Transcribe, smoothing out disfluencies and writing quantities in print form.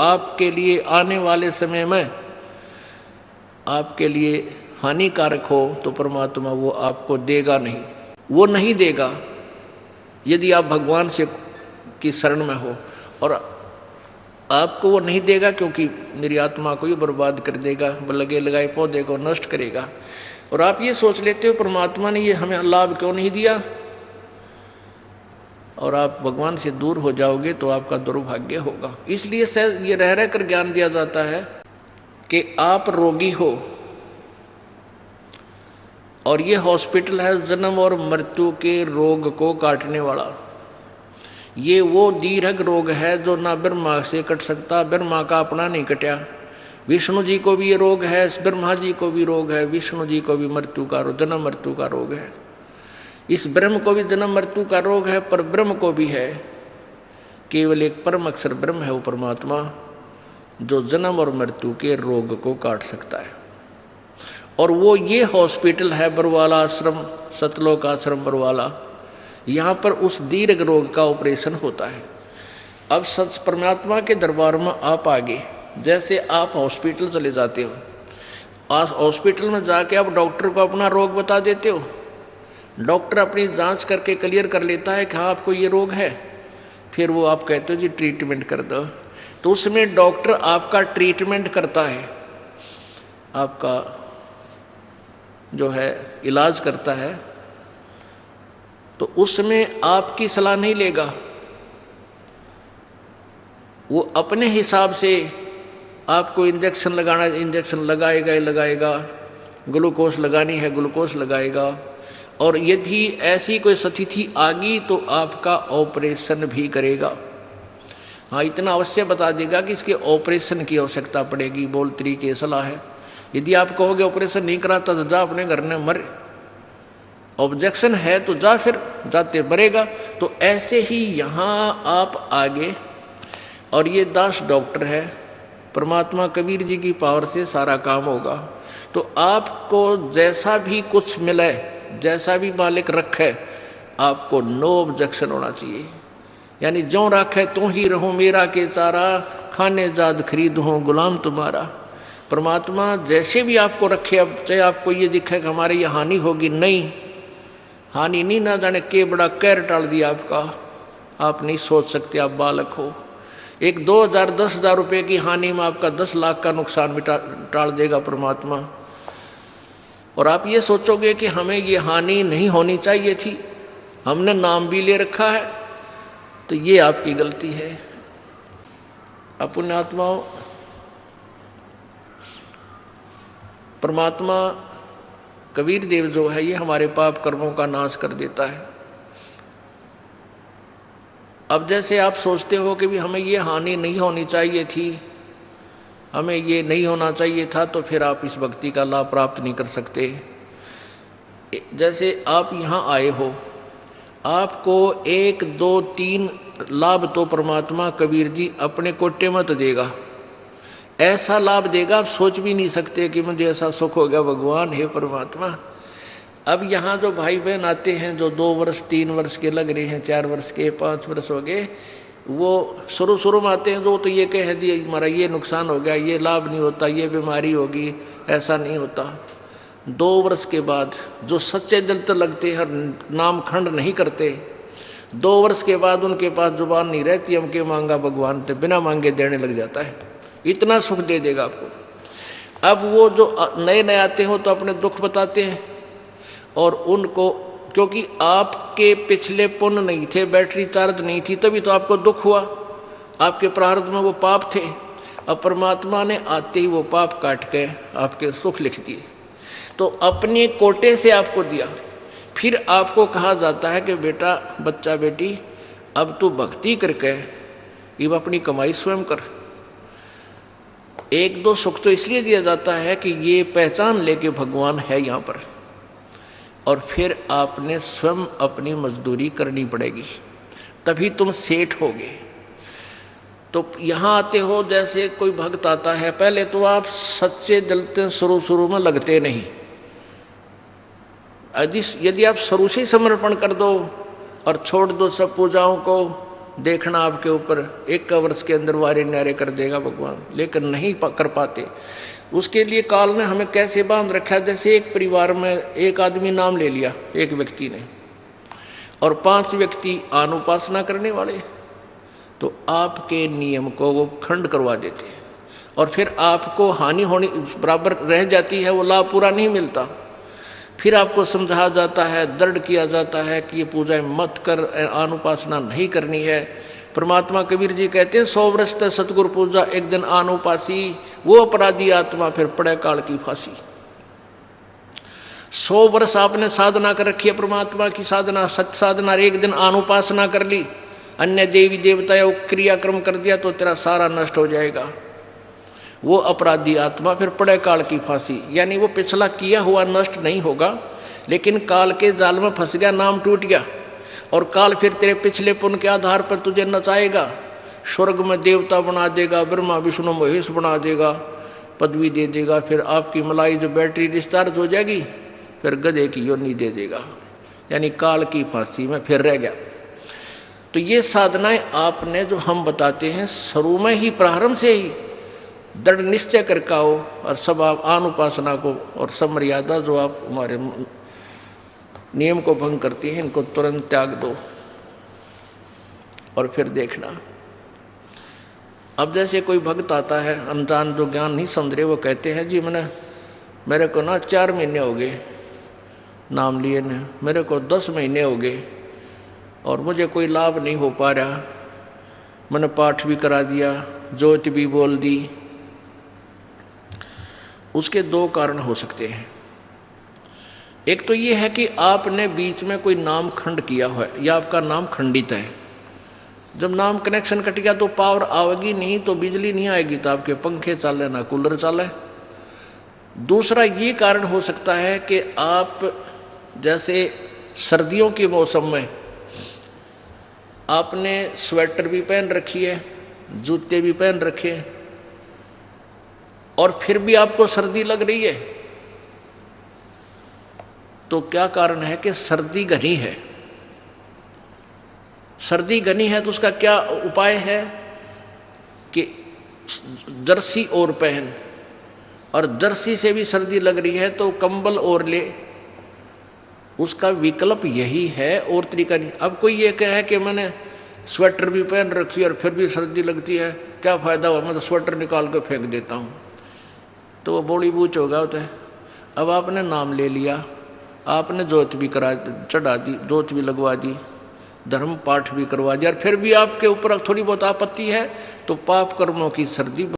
आपके लिए आने वाले समय में आपके लिए हानिकारक हो तो परमात्मा वो आपको देगा नहीं, वो नहीं देगा यदि आप भगवान से की शरण में हो। और आपको वो नहीं देगा क्योंकि मेरी आत्मा को ही बर्बाद कर देगा, लगे लगाए पौधे को नष्ट करेगा। और आप ये सोच लेते हो परमात्मा ने ये हमें लाभ क्यों नहीं दिया, और आप भगवान से दूर हो जाओगे तो आपका दुर्भाग्य होगा। इसलिए ये रह रह कर ज्ञान दिया जाता है कि आप रोगी हो और ये हॉस्पिटल है जन्म और मृत्यु के रोग को काटने वाला। ये वो दीर्घ रोग है जो ना ब्रह्मा से कट सकता, ब्रह्मा का अपना नहीं कटा। विष्णु जी को भी ये रोग है, ब्रह्मा जी को भी रोग है, विष्णु जी को भी मृत्यु का जन्म मृत्यु का रोग है। इस ब्रह्म को भी जन्म मृत्यु का रोग है, पर ब्रह्म को भी है। केवल एक परम अक्षर ब्रह्म है वो परमात्मा जो जन्म और मृत्यु के रोग को काट सकता है। और वो ये हॉस्पिटल है बरवाला आश्रम, सतलोक आश्रम बरवाला। यहाँ पर उस दीर्घ रोग का ऑपरेशन होता है। अब सच परमात्मा के दरबार में आप आगे, जैसे आप हॉस्पिटल चले जाते हो, आज हॉस्पिटल में जाके आप डॉक्टर को अपना रोग बता देते हो, डॉक्टर अपनी जांच करके क्लियर कर लेता है कि हाँ आपको ये रोग है, फिर वो आप कहते हो जी ट्रीटमेंट कर दो। तो उसमें डॉक्टर आपका ट्रीटमेंट करता है, आपका जो है इलाज करता है, तो उसमें आपकी सलाह नहीं लेगा। वो अपने हिसाब से आपको इंजेक्शन लगाना है इंजेक्शन लगाएगा ही लगाएगा, ग्लूकोज लगानी है ग्लूकोज लगाएगा। और यदि ऐसी कोई स्थिति आ गई तो आपका ऑपरेशन भी करेगा। हाँ, इतना अवश्य बता देगा कि इसके ऑपरेशन की आवश्यकता पड़ेगी, बोल तरीके सलाह है। यदि आप कहोगे ऑपरेशन नहीं कराता तो जा अपने घर में मर, ऑब्जेक्शन है तो जा, फिर जाते मरेगा। तो ऐसे ही यहाँ आप आगे, और ये दास डॉक्टर है, परमात्मा कबीर जी की पावर से सारा काम होगा। तो आपको जैसा भी कुछ मिले, जैसा भी मालिक रखे, आपको नो ऑब्जेक्शन होना चाहिए। यानी जो रखे तो ही रहूं मेरा के सारा, खाने जाद खरीद हूँ गुलाम तुम्हारा। परमात्मा जैसे भी आपको रखे, अब चाहे आपको ये दिखे कि हमारे ये हानि होगी, नहीं, हानि नहीं, ना जाने के बड़ा कहर टाल दिया आपका, आप नहीं सोच सकते, आप बालक हो। एक 2000 10,000 रुपये की हानि में आपका 10 लाख का नुकसान मिटा टाल देगा परमात्मा। और आप ये सोचोगे कि हमें ये हानि नहीं होनी चाहिए थी, हमने नाम भी ले रखा है, तो ये आपकी गलती है। पुण्यात्माओं, परमात्मा कबीर देव जो है ये हमारे पाप कर्मों का नाश कर देता है। अब जैसे आप सोचते हो कि भी हमें ये हानि नहीं होनी चाहिए थी, हमें ये नहीं होना चाहिए था, तो फिर आप इस भक्ति का लाभ प्राप्त नहीं कर सकते। जैसे आप यहाँ आए हो, आपको 1 2 3 लाभ तो परमात्मा कबीर जी अपने कोटे मत देगा, ऐसा लाभ देगा आप सोच भी नहीं सकते कि मुझे ऐसा सुख हो गया भगवान है परमात्मा। अब यहाँ जो भाई बहन आते हैं जो 2 वर्ष 3 वर्ष के लग रहे हैं, 4 वर्ष के 5 वर्ष हो गए, वो शुरू में आते हैं, जो तो ये कह दिया हमारा ये नुकसान हो गया, ये लाभ नहीं होता, ये बीमारी होगी, ऐसा नहीं होता। 2 वर्ष के बाद जो सच्चे दिल तो लगते हैं, नाम खंड नहीं करते, 2 वर्ष के बाद उनके पास जुबान नहीं रहती, हमके मांगा भगवान तो बिना मांगे देने लग जाता है, इतना सुख दे देगा आपको। अब वो जो नए नए आते हो तो अपने दुख बताते हैं, और उनको क्योंकि आपके पिछले पुण्य नहीं थे, बैटरी चार्ज नहीं थी, तभी तो आपको दुख हुआ, आपके प्रारब्ध में वो पाप थे। अब परमात्मा ने आते ही वो पाप काट के आपके सुख लिख दिए, तो अपने कोटे से आपको दिया। फिर आपको कहा जाता है कि बेटा बच्चा बेटी अब तू भक्ति करके अब अपनी कमाई स्वयं कर। 1 2 सुख तो इसलिए दिया जाता है कि ये पहचान लेके भगवान है यहाँ पर, और फिर आपने स्वयं अपनी मजदूरी करनी पड़ेगी, तभी तुम सेठ होगे। तो यहाँ आते हो, जैसे कोई भक्त आता है, पहले तो आप सच्चे दिल से शुरू में लगते नहीं। यदि आप शुरू से ही समर्पण कर दो और छोड़ दो सब पूजाओं को, देखना आपके ऊपर 1 वर्ष के अंदर वारे न्यारे कर देगा भगवान, लेकिन नहीं कर पाते। उसके लिए काल ने हमें कैसे बांध रखा है, जैसे एक परिवार में एक आदमी नाम ले लिया एक व्यक्ति ने और 5 व्यक्ति अनुपासना करने वाले, तो आपके नियम को वो खंड करवा देते हैं और फिर आपको हानि होनी बराबर रह जाती है, वो लाभ पूरा नहीं मिलता। फिर आपको समझाया जाता है, दृढ़ किया जाता है कि ये पूजा मत कर, अनुपासना नहीं करनी है। परमात्मा कबीर जी कहते हैं 100 वर्ष तक सतगुरु पूजा एक दिन अनुपासी, वो अपराधी आत्मा फिर पड़े काल की फांसी। 100 वर्ष आपने साधना कर रखी है, परमात्मा की साधना, सत्य साधना, एक दिन अनुपासना कर ली, अन्य देवी देवता या क्रियाक्रम कर दिया तो तेरा सारा नष्ट हो जाएगा। वो अपराधी आत्मा फिर पड़े काल की फांसी, यानी वो पिछला किया हुआ नष्ट नहीं होगा, लेकिन काल के जाल में फंस गया, नाम टूट गया और काल फिर तेरे पिछले पुण्य के आधार पर तुझे नचाएगा, स्वर्ग में देवता बना देगा, ब्रह्मा विष्णु महेश बना देगा, पदवी दे देगा, फिर आपकी मलाई जो बैटरी डिस्चार्ज हो जाएगी, फिर गधे की योनि दे देगा, यानी काल की फांसी में फिर रह गया। तो ये साधनाएं आपने जो हम बताते हैं शुरू में ही प्रारंभ से ही दृढ़ निश्चय करके आओ और सब आप अनुपासना को और सब मर्यादा जो आप हमारे नियम को भंग करती हैं इनको तुरंत त्याग दो और फिर देखना। अब जैसे कोई भक्त आता है अनजान, जो ज्ञान नहीं समझ रहे, वो कहते हैं जी मेरे को ना 4 महीने हो गए नाम लिए ने, मेरे को 10 महीने हो गए और मुझे कोई लाभ नहीं हो पा रहा, मैंने पाठ भी करा दिया, ज्योत भी बोल दी। उसके 2 कारण हो सकते हैं। एक तो ये है कि आपने बीच में कोई नाम खंड किया हुआ है या आपका नाम खंडित है। जब नाम कनेक्शन कट गया तो पावर आएगी नहीं, तो बिजली नहीं आएगी, तो आपके पंखे चले ना कूलर चले। दूसरा ये कारण हो सकता है कि आप जैसे सर्दियों के मौसम में आपने स्वेटर भी पहन रखी है, जूते भी पहन रखे और फिर भी आपको सर्दी लग रही है, तो क्या कारण है कि सर्दी घनी है। सर्दी घनी है तो उसका क्या उपाय है कि जर्सी और पहन, और जर्सी से भी सर्दी लग रही है तो कंबल और ले। उसका विकल्प यही है और तरीका नहीं। अब कोई ये कहे कि मैंने स्वेटर भी पहन रखी और फिर भी सर्दी लगती है, क्या फ़ायदा हुआ, मैं तो स्वेटर निकाल कर फेंक देता हूँ, तो वो बोली बूच होगा होता है। अब आपने नाम ले लिया, आपने जोत भी चढ़ा दी, जोत भी लगवा दी, धर्म पाठ भी करवा दिया, और फिर भी आपके ऊपर थोड़ी बहुत आपत्ति है, तो पाप कर्मों की सर्दी